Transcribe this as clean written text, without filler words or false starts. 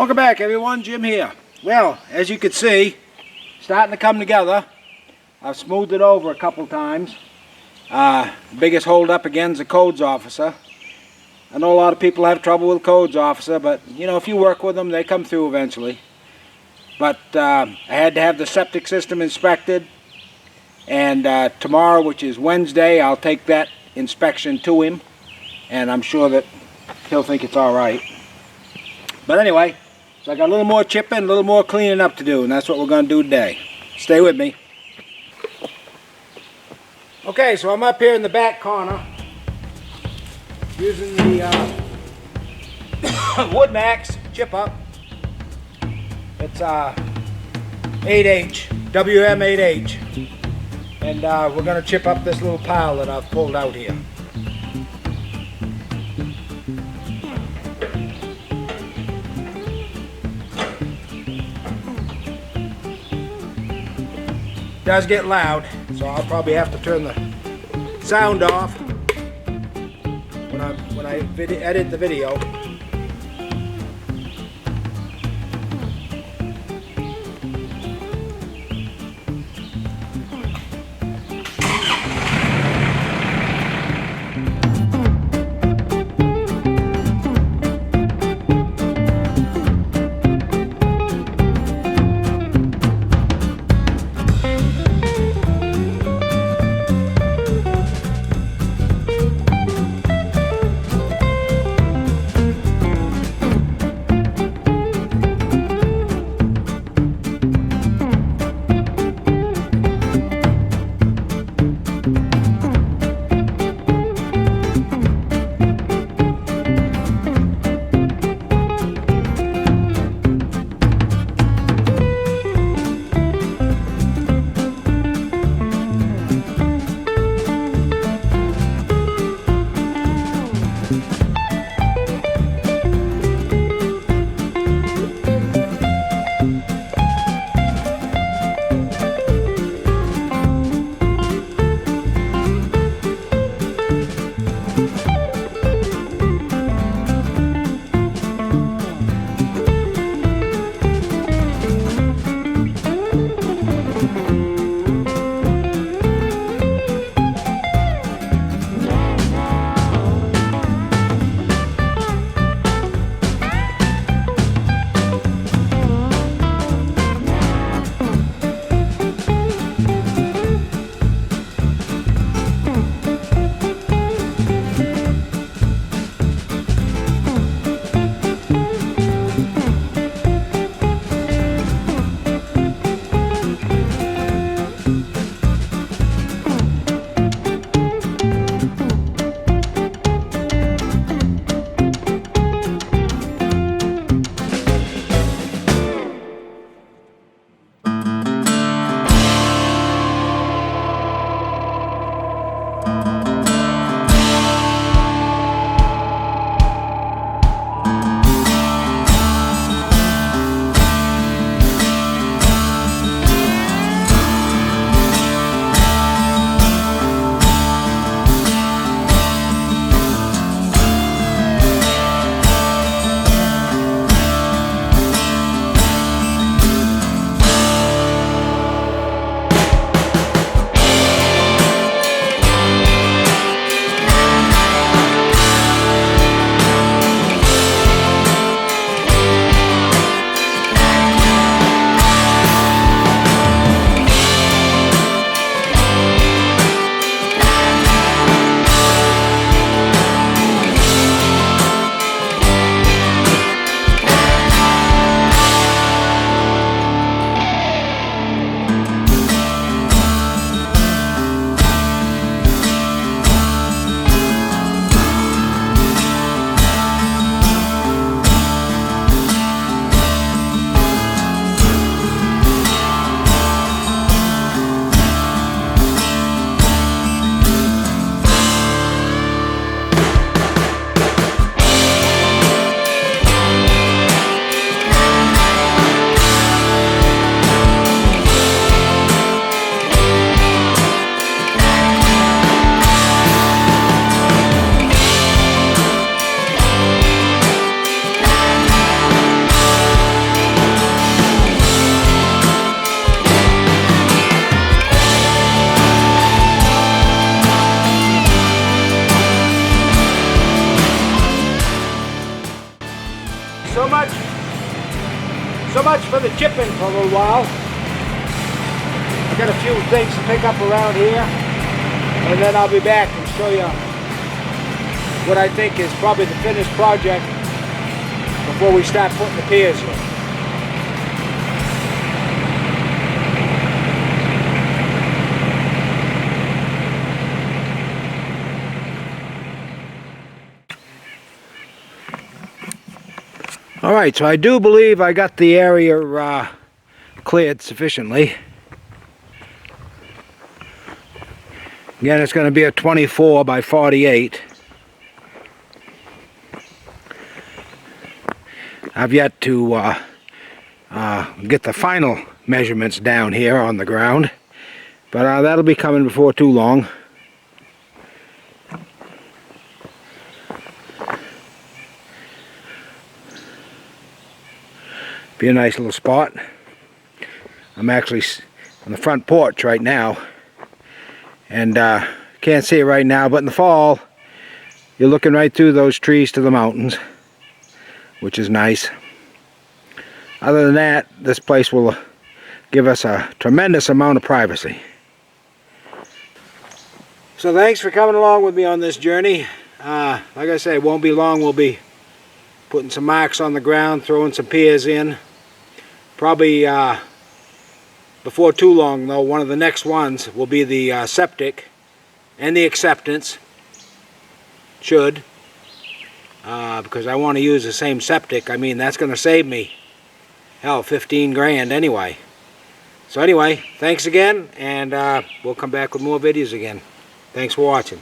Welcome back everyone, Jim here. Well, as you can see, starting to come together. I've smoothed it over a couple times. Biggest hold up again is the codes officer. I know a lot of people have trouble with codes officer, but you know, if you work with them, they come through eventually. But I had to have the septic system inspected, and tomorrow, which is Wednesday, I'll take that inspection to him, and I'm sure that he'll think it's all right. But anyway, so I got a little more chipping, a little more cleaning up to do, and that's what we're going to do today. Stay with me. Okay, so I'm up here in the back corner using the Woodmax chip up. It's 8H, WM8H, and we're going to chip up this little pile that I've pulled out here. It does get loud, so I'll probably have to turn the sound off when I edit the video. so much for the chipping for a little while. I've got a few things to pick up around here, and then I'll be back and show you what I think is probably the finished project before we start putting the piers in. Alright, so I do believe I got the area cleared sufficiently. Again, it's going to be a 24 by 48. I've yet to get the final measurements down here on the ground, but that'll be coming before too long. Be a nice little spot. I'm actually on the front porch right now, and can't see it right now, but in the fall you're looking right through those trees to the mountains, which is nice. Other than that, this place will give us a tremendous amount of privacy. So thanks for coming along with me on this journey. Like I say, it won't be long. We'll be putting some marks on the ground, throwing some piers in. Probably before too long, though, one of the next ones will be the septic and the acceptance. Should. Because I want to use the same septic. I mean, that's going to save me, hell, 15 grand anyway. So anyway, thanks again, and we'll come back with more videos again. Thanks for watching.